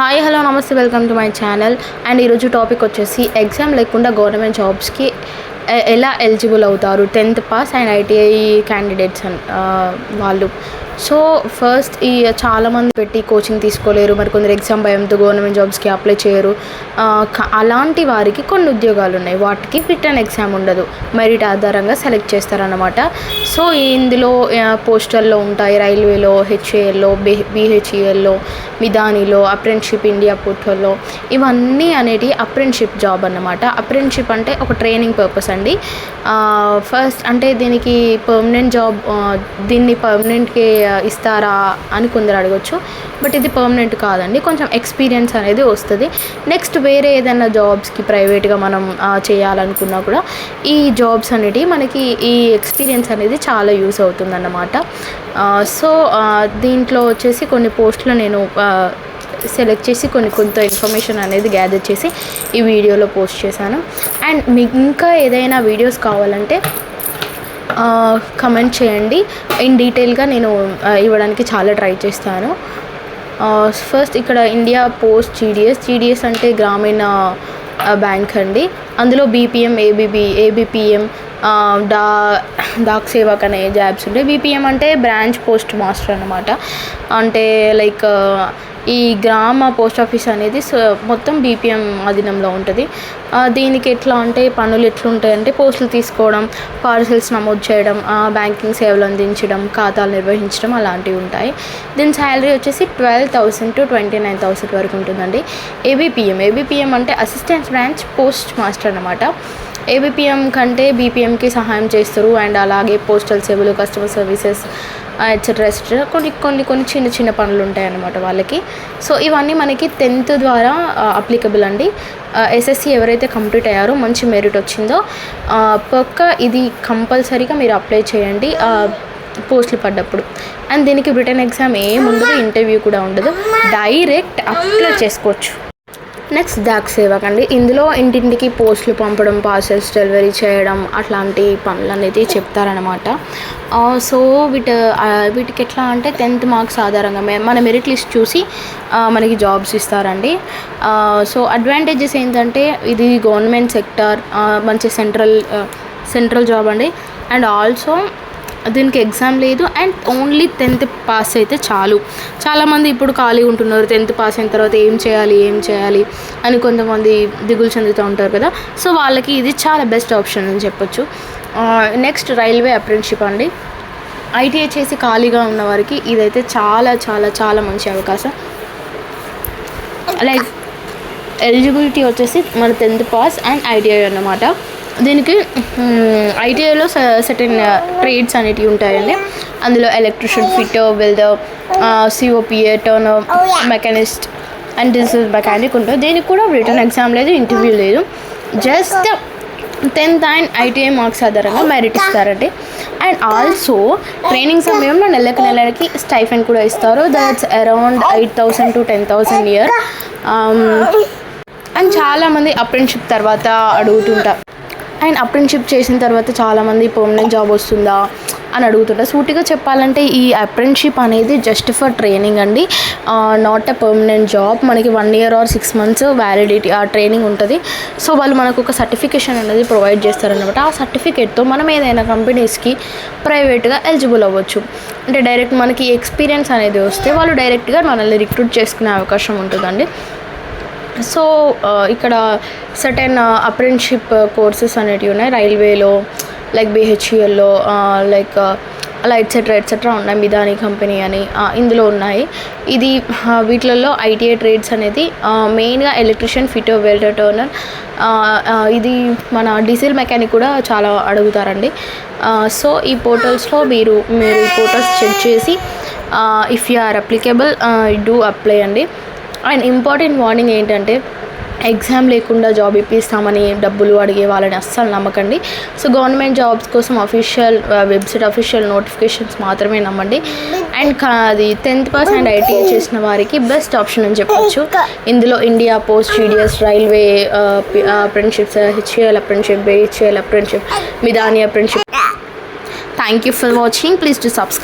Hi hello నమస్తే welcome to my channel. And ఈరోజు topic వచ్చేసి ఎగ్జామ్ లేకుండా గవర్నమెంట్ జాబ్స్కి ఎలా ఎలిజిబుల్ అవుతారు 10th pass and ITI candidates వాళ్ళు. సో ఫస్ట్ ఈ చాలామంది పెట్టి కోచింగ్ తీసుకోలేరు, మరి కొందరు ఎగ్జామ్ భయంతో గవర్నమెంట్ జాబ్స్కి అప్లై చేయరు. అలాంటి వారికి కొన్ని ఉద్యోగాలు ఉన్నాయి, వాటికి రిటర్న్ ఎగ్జామ్ ఉండదు, మెరిట్ ఆధారంగా సెలెక్ట్ చేస్తారన్నమాట. సో ఇందులో పోస్టల్లో ఉంటాయి, రైల్వేలో, హెచ్ఏఎల్లో, బిహెచ్ఈఎల్లో, మిదానిలో, అప్రెంటిస్షిప్ ఇండియా పోర్టల్లో, ఇవన్నీ అనేటి అప్రెంటిస్షిప్ జాబ్ అన్నమాట. అప్రెంటిస్షిప్ అంటే ఒక ట్రైనింగ్ పర్పస్ అండి. ఫస్ట్ అంటే దీనికి పర్మనెంట్ జాబ్, దీన్ని పర్మనెంట్కి ఇస్తారా అని కొందరు అడగచ్చు, బట్ ఇది పర్మనెంట్ కాదండి, కొంచెం ఎక్స్పీరియన్స్ అనేది వస్తుంది. నెక్స్ట్ వేరే ఏదైనా జాబ్స్కి ప్రైవేట్గా మనం చేయాలనుకున్నా కూడా ఈ జాబ్స్ అనేటివి మనకి ఈ ఎక్స్పీరియన్స్ అనేది చాలా యూస్ అవుతుందన్నమాట. సో దీంట్లో వచ్చేసి కొన్ని పోస్టులు నేను సెలెక్ట్ చేసి కొంత ఇన్ఫర్మేషన్ అనేది గ్యాదర్ చేసి ఈ వీడియోలో పోస్ట్ చేశాను. అండ్ మీకు ఇంకా ఏదైనా వీడియోస్ కావాలంటే కమెంట్ చేయండి, ఇన్ డీటెయిల్గా నేను ఇవ్వడానికి చాలా ట్రై చేస్తాను. ఫస్ట్ ఇక్కడ ఇండియా పోస్ట్ జీడిఎస్ అంటే గ్రామీణ బ్యాంక్ అండి. అందులో బీపీఎం, ఏబిపిఎం, డాక్ సేవక్ అనే జాబ్స్ ఉంటాయి. బీపీఎం అంటే బ్రాంచ్ పోస్ట్ మాస్టర్ అన్నమాట. అంటే లైక్ ఈ గ్రామ పోస్ట్ ఆఫీస్ అనేది మొత్తం బీపీఎం అధీనంలో ఉంటుంది. దీనికి ఎట్లా అంటే పనులు ఎట్లుంటాయంటే పోస్టులు తీసుకోవడం, పార్సెల్స్ నమోదు చేయడం, బ్యాంకింగ్ సేవలు అందించడం, ఖాతాలు నిర్వహించడం అలాంటివి ఉంటాయి. దీని శాలరీ వచ్చేసి 12,000 to 29,000 వరకు ఉంటుందండి. ఏబిపిఎం అంటే అసిస్టెంట్ బ్రాంచ్ పోస్ట్ మాస్టర్ అన్నమాట. ఏబిపిఎం కంటే బీపీఎంకి సహాయం చేస్తారు. అండ్ అలాగే పోస్టల్ సేవలు, కస్టమర్ సర్వీసెస్ ఎట్సెట్రా కొన్ని చిన్న పనులు ఉంటాయి అన్నమాట వాళ్ళకి. సో ఇవన్నీ మనకి 10th ద్వారా అప్లికబుల్ అండి. ఎస్ఎస్సి ఎవరైతే కంప్లీట్ అయ్యారో, మంచి మెరిట్ వచ్చిందో పక్క ఇది కంపల్సరీగా మీరు అప్లై చేయండి పోస్టులు పడ్డప్పుడు. అండ్ దీనికి రిటర్న్ ఎగ్జామ్ ఏముండదు, ఇంటర్వ్యూ కూడా ఉండదు, డైరెక్ట్ అప్లై చేసుకోవచ్చు. నెక్స్ట్ డాక్ సేవక్ అండి. ఇందులో ఇంటింటికి పోస్టులు పంపడం, పార్సెల్స్ డెలివరీ చేయడం, అట్లాంటి పనులు అనేది చెప్తారనమాట. సో వీటికి ఎట్లా అంటే 10th మార్క్స్ ఆధారంగా మన మెరిట్ లిస్ట్ చూసి మనకి జాబ్స్ ఇస్తారండి. సో అడ్వాంటేజెస్ ఏంటంటే ఇది గవర్నమెంట్ సెక్టార్, మంచి సెంట్రల్ జాబ్ అండి. అండ్ ఆల్సో దీనికి ఎగ్జామ్ లేదు, అండ్ ఓన్లీ 10th పాస్ అయితే చాలు. చాలామంది ఇప్పుడు ఖాళీ ఉంటున్నారు, 10th పాస్ అయిన తర్వాత ఏం చేయాలి అని కొంతమంది దిగులు చెందుతూ ఉంటారు కదా. సో వాళ్ళకి ఇది చాలా బెస్ట్ ఆప్షన్ అని చెప్పొచ్చు. నెక్స్ట్ రైల్వే అప్రెంటిస్షిప్ అండి. ఐటీఐ చేసి ఖాళీగా ఉన్న వారికి ఇదైతే చాలా చాలా చాలా మంచి అవకాశం. లైక్ ఎలిజిబిలిటీ వచ్చేసి మన 10th పాస్ అండ్ ఐటీఐ అన్నమాట. దీనికి ఐటీఐలో సర్టెన్ ట్రేడ్స్ అనేటివి ఉంటాయండి. అందులో electrician, fitter, welder, COPA, Turner, machinist and diesel mechanic ఉంటుంది. దీనికి కూడా రిటర్న్ ఎగ్జామ్ లేదు, ఇంటర్వ్యూ లేదు, just 10th and ITI marks ఆధారంగా మెరిట్ ఇస్తారండి. అండ్ ఆల్సో ట్రైనింగ్ సమయంలో నెలకి స్టైఫండ్ కూడా ఇస్తారు. That's around 8,000 to 10,000 year. And చాలామంది అప్రెంటిస్షిప్ తర్వాత అడుగుతుంటారు, అండ్ అప్రెంటిస్షిప్ చేసిన తర్వాత చాలామంది పర్మనెంట్ జాబ్ వస్తుందా అని అడుగుతుంటారు. సూటిగా చెప్పాలంటే ఈ అప్రెంటిస్షిప్ అనేది జస్ట్ ఫర్ ట్రైనింగ్ అండి, నాట్ ఎ పర్మనెంట్ జాబ్. మనకి 1 year or 6 months వ్యాలిడిటీ ఆ ట్రైనింగ్ ఉంటుంది. సో వాళ్ళు మనకు ఒక సర్టిఫికేషన్ అనేది ప్రొవైడ్ చేస్తారనమాట. ఆ సర్టిఫికేట్తో మనం ఏదైనా కంపెనీస్కి ప్రైవేట్గా ఎలిజిబుల్ అవ్వచ్చు. అంటే డైరెక్ట్ మనకి ఎక్స్పీరియన్స్ అనేది వస్తే వాళ్ళు డైరెక్ట్గా మనల్ని రిక్రూట్ చేసుకునే అవకాశం ఉంటుందండి. సో ఇక్కడ సర్టెన్ అప్రెంటిస్షిప్ కోర్సెస్ అనేటివి ఉన్నాయి రైల్వేలో, లైక్ బిహెచ్ఈఎల్లో, లైక్ అలా ఎట్సెట్రా ఉన్నాయి. మిదాని కంపెనీ అని ఇందులో ఉన్నాయి. ఇది వీటిలలో ఐటీఐ ట్రేడ్స్ అనేది మెయిన్గా ఎలక్ట్రిషియన్, ఫిట్టర్, వెల్డర్, టర్నర్, ఇది మన డీజిల్ మెకానిక్ కూడా చాలా అడుగుతారండి. సో ఈ పోర్టల్స్లో మీరు ఈ పోర్టల్స్ చెక్ చేసి if you are applicable do apply అండి. అండ్ ఇంపార్టెంట్ వార్నింగ్ ఏంటంటే ఎగ్జామ్ లేకుండా జాబ్ ఇప్పిస్తామని డబ్బులు అడిగే వాళ్ళని అస్సలు నమ్మకండి. సో గవర్నమెంట్ జాబ్స్ కోసం అఫీషియల్ వెబ్సైట్, అఫీషియల్ నోటిఫికేషన్స్ మాత్రమే నమ్మండి. అండ్ అది 10th పాస్ అండ్ ఐటీఐ చేసిన వారికి బెస్ట్ ఆప్షన్ అని చెప్పొచ్చు. ఇందులో India post, GDS, railway apprenticeships, HAL apprenticeship, BHAL apprenticeship, Midhani apprenticeship. Thank you for watching. Please to subscribe.